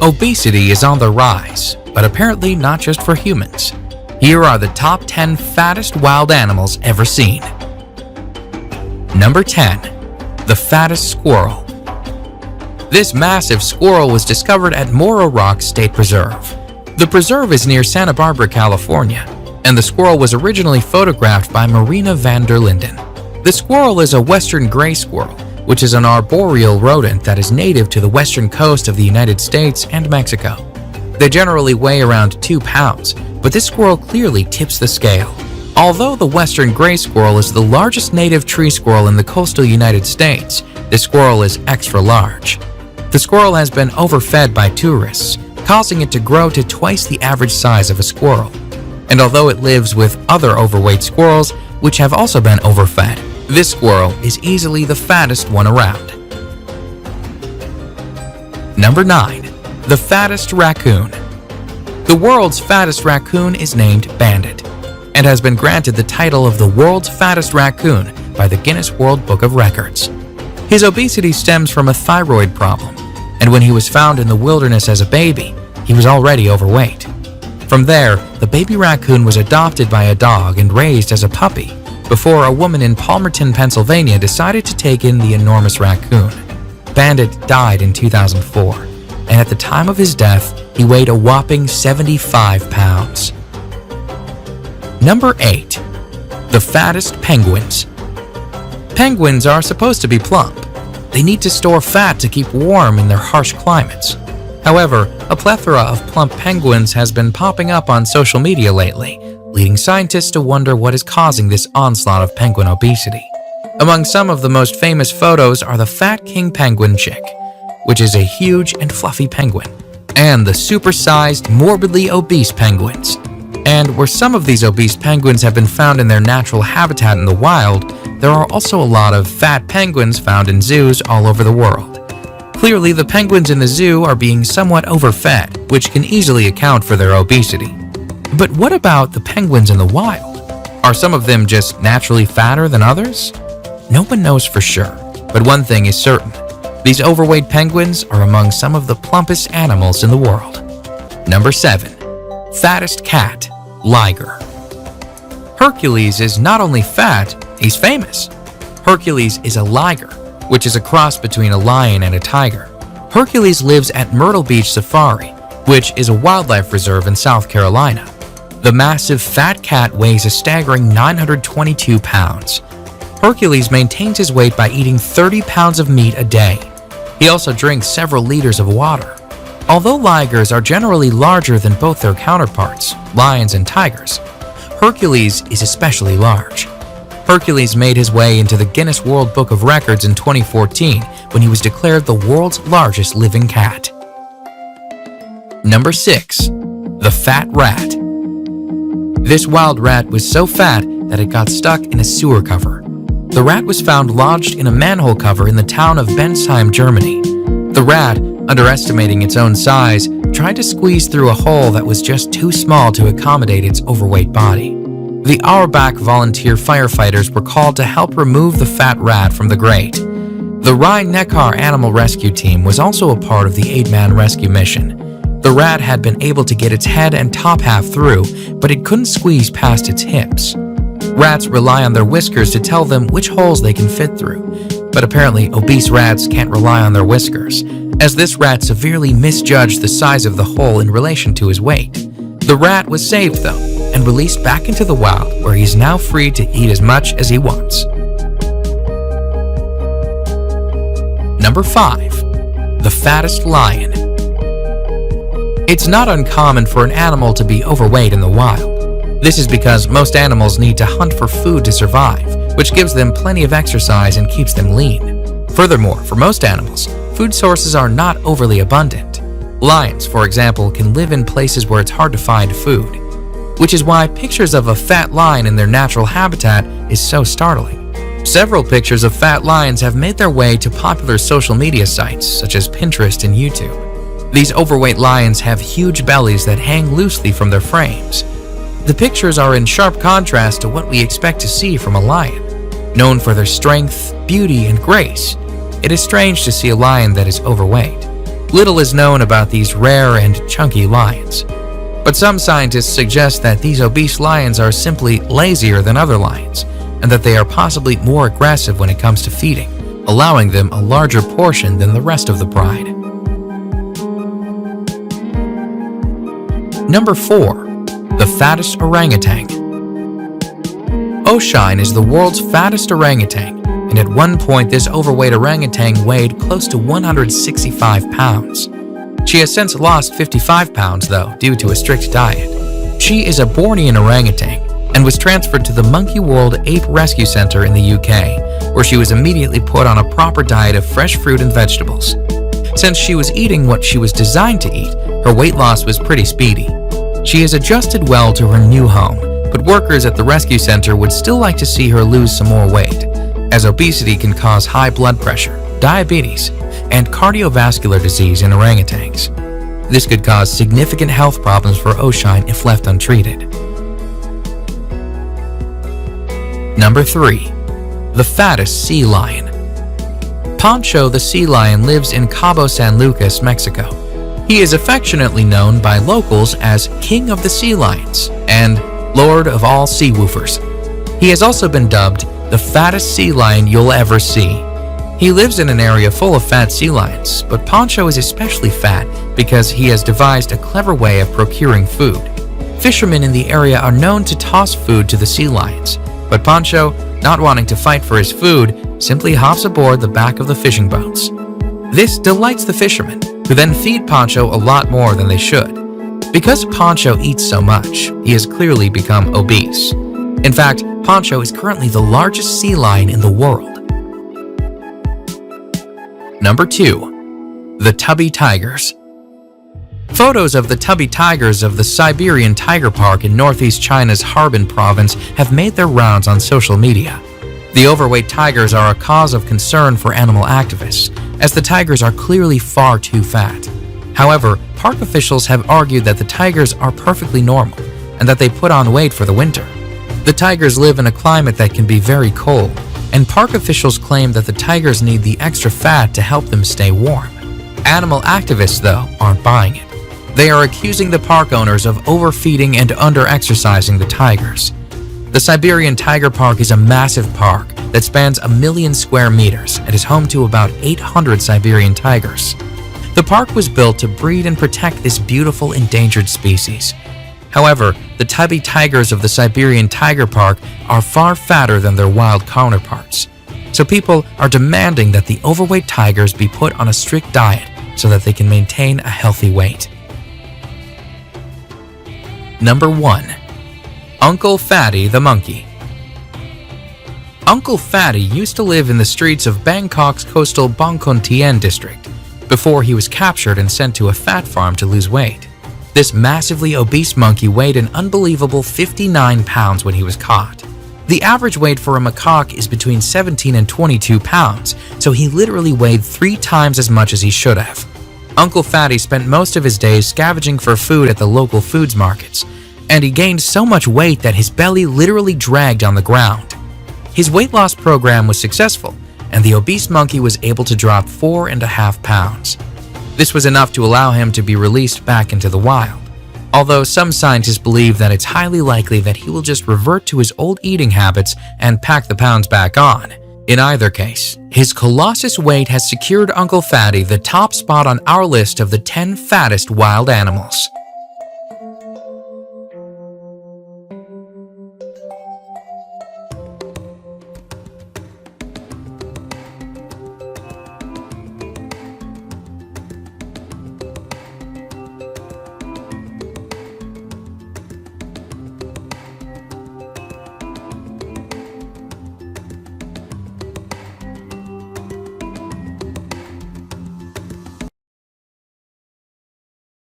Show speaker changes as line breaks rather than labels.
Obesity is on the rise, but apparently not just for humans. Here are the top 10 fattest wild animals ever seen. Number 10. The fattest squirrel. This massive squirrel was discovered at Morro Rock State Preserve. The preserve is near Santa Barbara, California, and the squirrel was originally photographed by Marina van der Linden. The squirrel is a western gray squirrel, which is an arboreal rodent that is native to the western coast of the United States and Mexico. They generally weigh around 2 pounds, but this squirrel clearly tips the scale. Although the western gray squirrel is the largest native tree squirrel in the coastal United States, this squirrel is extra large. The squirrel has been overfed by tourists, causing it to grow to twice the average size of a squirrel. And although it lives with other overweight squirrels, which have also been overfed, this squirrel is easily the fattest one around. Number 9. The fattest raccoon. The world's fattest raccoon is named Bandit, and has been granted the title of the world's fattest raccoon by the Guinness World Book of Records. His obesity stems from a thyroid problem, and when he was found in the wilderness as a baby, he was already overweight. From there, the baby raccoon was adopted by a dog and raised as a puppy, before a woman in Palmerton, Pennsylvania decided to take in the enormous raccoon. Bandit died in 2004, and at the time of his death, he weighed a whopping 75 pounds. Number 8. The fattest penguins. Penguins are supposed to be plump. They need to store fat to keep warm in their harsh climates. However, a plethora of plump penguins has been popping up on social media lately, leading scientists to wonder what is causing this onslaught of penguin obesity. Among some of the most famous photos are the fat king penguin chick, which is a huge and fluffy penguin, and the supersized, morbidly obese penguins. And where some of these obese penguins have been found in their natural habitat in the wild, there are also a lot of fat penguins found in zoos all over the world. Clearly, the penguins in the zoo are being somewhat overfed, which can easily account for their obesity. But what about the penguins in the wild? Are some of them just naturally fatter than others? No one knows for sure, but one thing is certain. These overweight penguins are among some of the plumpest animals in the world. Number 7. Fattest cat, liger. Hercules is not only fat, he's famous. Hercules is a liger, which is a cross between a lion and a tiger. Hercules lives at Myrtle Beach Safari, which is a wildlife reserve in South Carolina. The massive fat cat weighs a staggering 922 pounds. Hercules maintains his weight by eating 30 pounds of meat a day. He also drinks several liters of water. Although ligers are generally larger than both their counterparts, lions and tigers, Hercules is especially large. Hercules made his way into the Guinness World Book of Records in 2014 when he was declared the world's largest living cat. Number 6. The fat rat. This wild rat was so fat that it got stuck in a sewer cover. The rat was found lodged in a manhole cover in the town of Bensheim, Germany. The rat, underestimating its own size, tried to squeeze through a hole that was just too small to accommodate its overweight body. The Auerbach volunteer firefighters were called to help remove the fat rat from the grate. The Rhein-Neckar Animal Rescue Team was also a part of the 8-man rescue mission. The rat had been able to get its head and top half through, but it couldn't squeeze past its hips. Rats rely on their whiskers to tell them which holes they can fit through, but apparently obese rats can't rely on their whiskers, as this rat severely misjudged the size of the hole in relation to his weight. The rat was saved though, and released back into the wild, where he's now free to eat as much as he wants. Number 5. The fattest lion. It's not uncommon for an animal to be overweight in the wild. This is because most animals need to hunt for food to survive, which gives them plenty of exercise and keeps them lean. Furthermore, for most animals, food sources are not overly abundant. Lions, for example, can live in places where it's hard to find food, which is why pictures of a fat lion in their natural habitat is so startling. Several pictures of fat lions have made their way to popular social media sites such as Pinterest and YouTube. These overweight lions have huge bellies that hang loosely from their frames. The pictures are in sharp contrast to what we expect to see from a lion. Known for their strength, beauty, and grace, it is strange to see a lion that is overweight. Little is known about these rare and chunky lions. But some scientists suggest that these obese lions are simply lazier than other lions, and that they are possibly more aggressive when it comes to feeding, allowing them a larger portion than the rest of the pride. Number 4. The fattest orangutan. Oshine is the world's fattest orangutan, and at one point this overweight orangutan weighed close to 165 pounds. She has since lost 55 pounds though, due to a strict diet. She is a Bornean orangutan and was transferred to the Monkey World Ape Rescue Center in the UK, where she was immediately put on a proper diet of fresh fruit and vegetables. Since she was eating what she was designed to eat, her weight loss was pretty speedy. She has adjusted well to her new home, but workers at the rescue center would still like to see her lose some more weight, as obesity can cause high blood pressure, diabetes, and cardiovascular disease in orangutans. This could cause significant health problems for Oshine if left untreated. Number 3. The fattest sea lion. Pancho the sea lion lives in Cabo San Lucas, Mexico. He is affectionately known by locals as King of the Sea Lions and Lord of all sea woofers. He has also been dubbed the fattest sea lion you'll ever see. He lives in an area full of fat sea lions, but Pancho is especially fat because he has devised a clever way of procuring food. Fishermen in the area are known to toss food to the sea lions, but Pancho, not wanting to fight for his food, simply hops aboard the back of the fishing boats. This delights the fishermen, who then feed Pancho a lot more than they should. Because Pancho eats so much, he has clearly become obese. In fact, Pancho is currently the largest sea lion in the world. Number 2. The Tubby Tigers. Photos of the tubby tigers of the Siberian Tiger Park in northeast China's Harbin province have made their rounds on social media. The overweight tigers are a cause of concern for animal activists, as the tigers are clearly far too fat. However, park officials have argued that the tigers are perfectly normal and that they put on weight for the winter. The tigers live in a climate that can be very cold, and park officials claim that the tigers need the extra fat to help them stay warm. Animal activists, though, aren't buying it. They are accusing the park owners of overfeeding and under-exercising the tigers. The Siberian Tiger Park is a massive park that spans 1 million square meters and is home to about 800 Siberian tigers. The park was built to breed and protect this beautiful endangered species. However, the tubby tigers of the Siberian Tiger Park are far fatter than their wild counterparts. So people are demanding that the overweight tigers be put on a strict diet so that they can maintain a healthy weight. Number 1. Uncle Fatty the Monkey. Uncle Fatty used to live in the streets of Bangkok's coastal Bangkok Tien district before he was captured and sent to a fat farm to lose weight. This massively obese monkey weighed an unbelievable 59 pounds when he was caught. The average weight for a macaque is between 17 and 22 pounds, so he literally weighed 3 times as much as he should have. Uncle Fatty spent most of his days scavenging for food at the local foods markets, and he gained so much weight that his belly literally dragged on the ground. His weight loss program was successful, and the obese monkey was able to drop 4.5 pounds. This was enough to allow him to be released back into the wild, although some scientists believe that it's highly likely that he will just revert to his old eating habits and pack the pounds back on. In either case, his colossus weight has secured Uncle Fatty the top spot on our list of the 10 fattest wild animals.